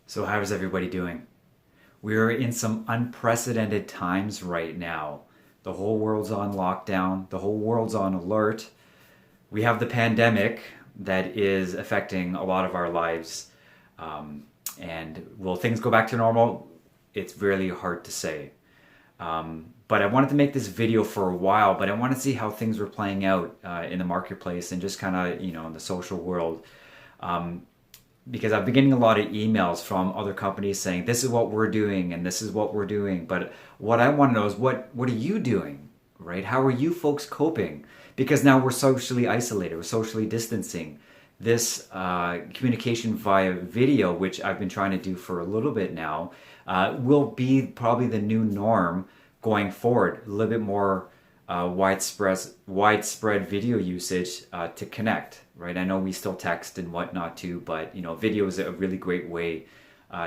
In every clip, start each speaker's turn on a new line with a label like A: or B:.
A: So how's everybody doing? We're in some unprecedented times right now. The whole world's on lockdown, the whole world's on alert. We have the pandemic that is affecting a lot of our lives. And will things go back to normal? It's really hard to say. But I wanted to make this video for a while, but I want to see how things were playing out in the marketplace and just kind of, in the social world. Because I've been getting a lot of emails from other companies saying, this is what we're doing and this is what we're doing. But what I want to know is what are you doing, right? How are you folks coping? Because now we're socially isolated, we're socially distancing. This communication via video, which I've been trying to do for a little bit now, will be probably the new norm going forward. A little bit more widespread video usage to connect, right? I know we still text and whatnot too, but video is a really great way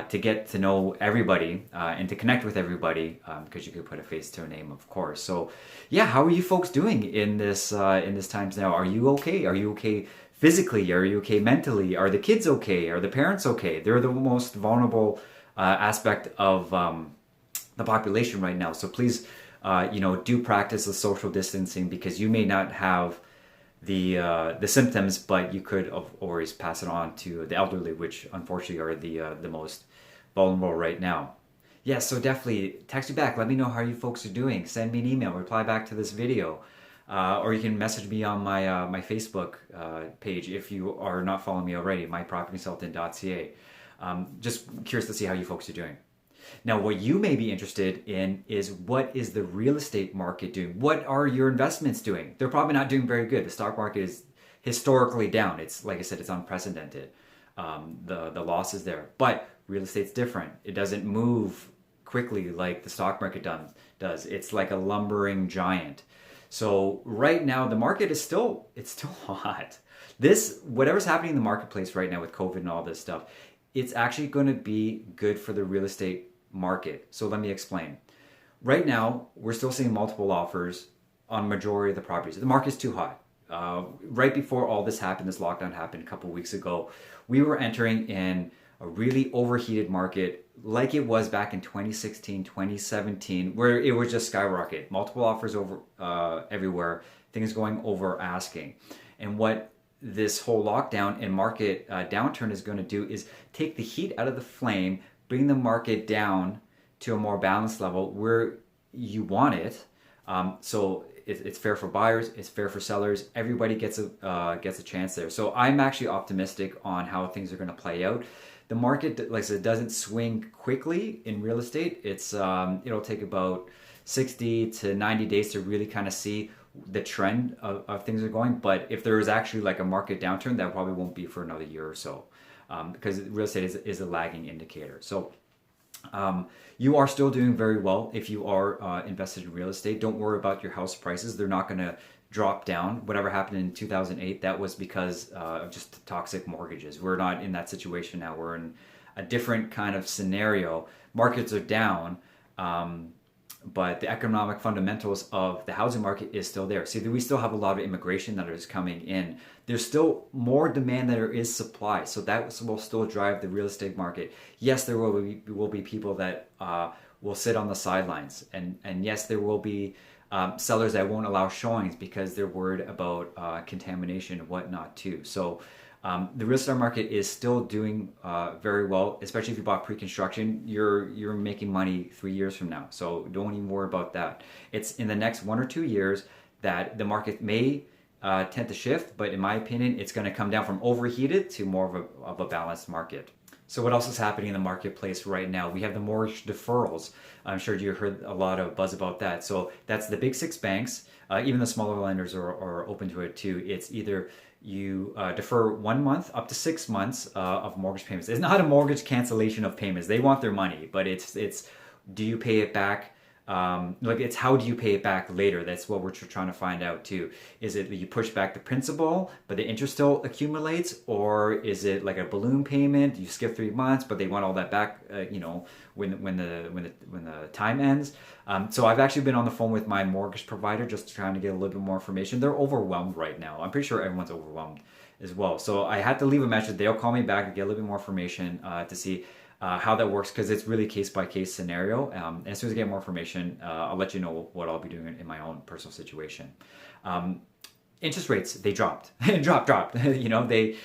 A: to get to know everybody and to connect with everybody, because you could put a face to a name, of course. So yeah, how are you folks doing in this times now? Are you okay? Are you okay physically? Are you okay mentally? Are the kids okay? Are the parents okay? They're the most vulnerable aspect of the population right now. So please do practice the social distancing, because you may not have the symptoms, but you could always pass it on to the elderly, which unfortunately are the most vulnerable right now. Yeah, so definitely text me back. Let me know how you folks are doing. Send me an email. Reply back to this video. Or you can message me on my Facebook page if you are not following me already, mypropertyconsultant.ca. Just curious to see how you folks are doing. Now, what you may be interested in is, what is the real estate market doing? What are your investments doing? They're probably not doing very good. The stock market is historically down. It's, like I said, it's unprecedented. The losses there. But real estate's different. It doesn't move quickly like the stock market does. It's like a lumbering giant. So right now, the market is still hot. Whatever's happening in the marketplace right now with COVID and all this stuff, it's actually going to be good for the real estate market. So let me explain. Right now, we're still seeing multiple offers on majority of the properties. The market's too hot. Right before all this happened, this lockdown happened a couple weeks ago, we were entering in a really overheated market like it was back in 2016, 2017, where it was just skyrocket. Multiple offers over everywhere, things going over asking. And what this whole lockdown and market downturn is going to do is take the heat out of the flame, bring the market down to a more balanced level where you want it. So it's fair for buyers, it's fair for sellers. Everybody gets a chance there. So I'm actually optimistic on how things are going to play out. The market, like I said, doesn't swing quickly in real estate. It'll take about 60 to 90 days to really kind of see the trend of things are going. But if there is actually like a market downturn, that probably won't be for another year or so, because real estate is a lagging indicator. So you are still doing very well if you are invested in real estate. Don't worry about your house prices. They're not going to drop down. Whatever happened in 2008, that was because of just toxic mortgages. We're not in that situation now. We're in a different kind of scenario. Markets are down, but the economic fundamentals of the housing market is still there. See, we still have a lot of immigration that is coming in. There's still more demand than there is supply, so that will still drive the real estate market. Yes, there will be people that will sit on the sidelines, and yes, there will be sellers that won't allow showings because they're worried about contamination and whatnot too. So the real estate market is still doing very well, especially if you bought pre-construction. You're making money 3 years from now, so don't even worry about that. It's in the next 1 or 2 years that the market may tend to shift, but in my opinion, it's going to come down from overheated to more of a balanced market. So what else is happening in the marketplace right now? We have the mortgage deferrals. I'm sure you heard a lot of buzz about that. So that's the big 6 banks. Even the smaller lenders are open to it too. It's either you defer 1 month up to 6 months of mortgage payments. It's not a mortgage cancellation of payments. They want their money, but it's do you pay it back Like it's how do you pay it back later? That's what we're trying to find out too. Is it you push back the principal, but the interest still accumulates, or is it like a balloon payment? You skip 3 months, but they want all that back, when the time ends. So I've actually been on the phone with my mortgage provider just trying to get a little bit more information. They're overwhelmed right now. I'm pretty sure everyone's overwhelmed as well. So I had to leave a message. They'll call me back and get a little bit more information to see how that works, because it's really case by case scenario. And as soon as I get more information, I'll let you know what I'll be doing in my own personal situation. Interest rates, they dropped. dropped. They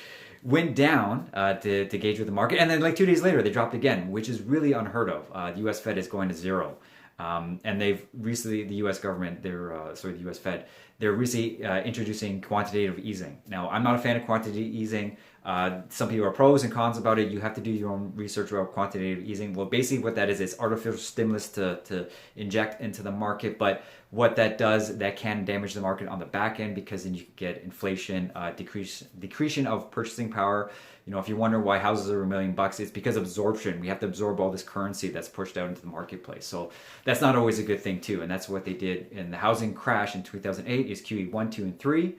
A: went down to gauge with the market, and then like 2 days later they dropped again, which is really unheard of. The U.S. Fed is going to zero. And they've recently, the U.S. government, the U.S. Fed, they're recently introducing quantitative easing. Now, I'm not a fan of quantitative easing. Some people are pros and cons about it. You have to do your own research about quantitative easing. Well, basically what that is artificial stimulus to inject into the market. But what that does, that can damage the market on the back end, because then you get inflation, decreasing of purchasing power. If you wonder why houses are $1 million, it's because of absorption. We have to absorb all this currency that's pushed out into the marketplace. So that's not always a good thing too. And that's what they did in the housing crash in 2008 is QE 1, 2, and 3.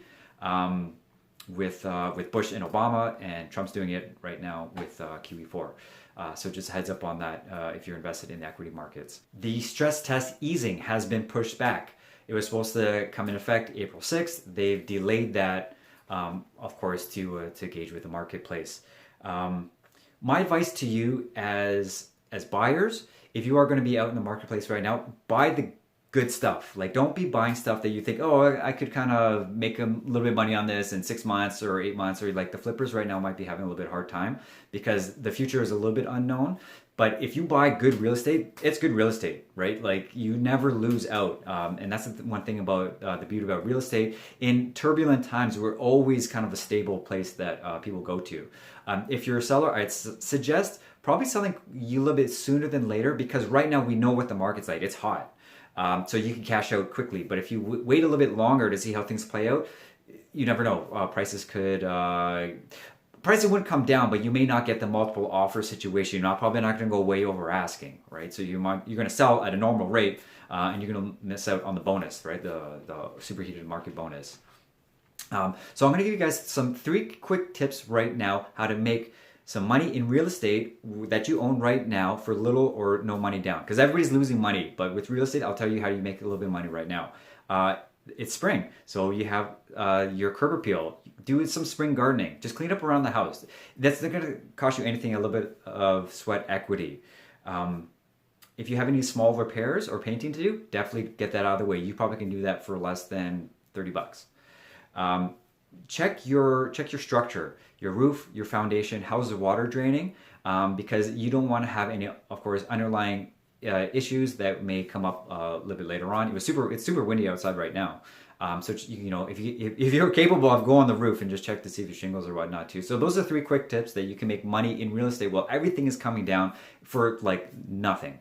A: With Bush and Obama, and Trump's doing it right now with QE4. So just heads up on that if you're invested in the equity markets. The stress test easing has been pushed back. It was supposed to come in effect April 6th. They've delayed that, of course, to gauge with the marketplace. My advice to you as buyers, if you are going to be out in the marketplace right now, buy the good stuff. Like, don't be buying stuff that you think, oh, I could kind of make a little bit of money on this in 6 months or 8 months, or like the flippers right now might be having a little bit hard time because the future is a little bit unknown. But if you buy good real estate, it's good real estate, right? Like, you never lose out. And that's the one thing about the beauty about real estate. In turbulent times, we're always kind of a stable place that people go to. If you're a seller, I'd suggest probably selling you a little bit sooner than later, because right now we know what the market's like. It's hot. So you can cash out quickly. But if you wait a little bit longer to see how things play out, you never know. Prices wouldn't come down, but you may not get the multiple offer situation. You're probably not going to go way over asking, right? So you're going to sell at a normal rate, and you're going to miss out on the bonus, right? The superheated market bonus. So I'm going to give you guys 3 quick tips right now how to make some money in real estate that you own right now for little or no money down. Because everybody's losing money, but with real estate, I'll tell you how you make a little bit of money right now. It's spring, so you have your curb appeal. Do some spring gardening. Just clean up around the house. That's not going to cost you anything, a little bit of sweat equity. If you have any small repairs or painting to do, definitely get that out of the way. You probably can do that for less than $30. Check your structure, your roof, your foundation. How's the water draining? Because you don't want to have any, of course, underlying issues that may come up a little bit later on. It's super windy outside right now. So if you're capable of go on the roof and just check to see if your shingles or whatnot too. So those are 3 quick tips that you can make money in real estate while everything is coming down for like nothing.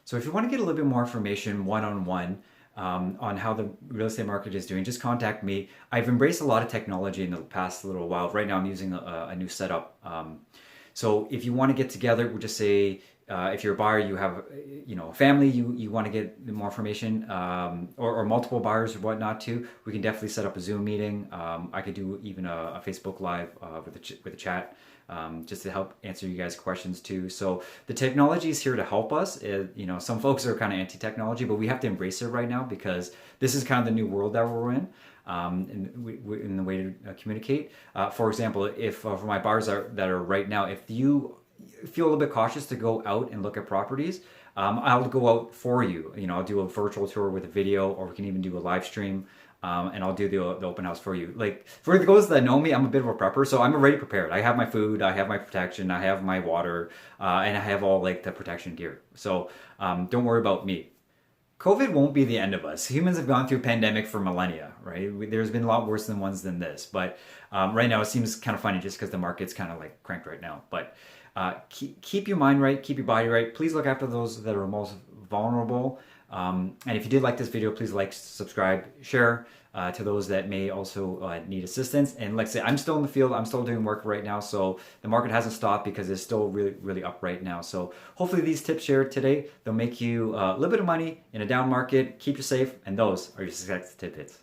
A: So if you want to get a little bit more information one-on-one on how the real estate market is doing, just contact me. I've embraced a lot of technology in the past little while. Right now I'm using a new setup. So if you want to get together, we'll just say, if you're a buyer, you have a family, you want to get more information, or multiple buyers or whatnot too, we can definitely set up a Zoom meeting. I could do even a Facebook Live with a chat, just to help answer you guys' questions too. So the technology is here to help us. Some folks are kind of anti-technology, but we have to embrace it right now because this is kind of the new world that we're in. In the way to communicate. For example, if for my buyers that are right now, if you feel a little bit cautious to go out and look at properties, I'll go out for you. I'll do a virtual tour with a video, or we can even do a live stream, and I'll do the open house for you. Like, for those that know me, I'm a bit of a prepper, so I'm already prepared. I have my food, I have my protection, I have my water, and I have all like the protection gear. So don't worry about me. COVID won't be the end of us. Humans have gone through a pandemic for millennia, right? There's been a lot worse ones than this, but right now it seems kind of funny just because the market's kind of like cranked right now. But keep your mind right, keep your body right. Please look after those that are most vulnerable. And if you did like this video, please like, subscribe, share to those that may also need assistance. And like I say, I'm still in the field. I'm still doing work right now. So the market hasn't stopped because it's still really, really up right now. So hopefully these tips shared today, they'll make you a little bit of money in a down market, keep you safe. And those are your success tidbits.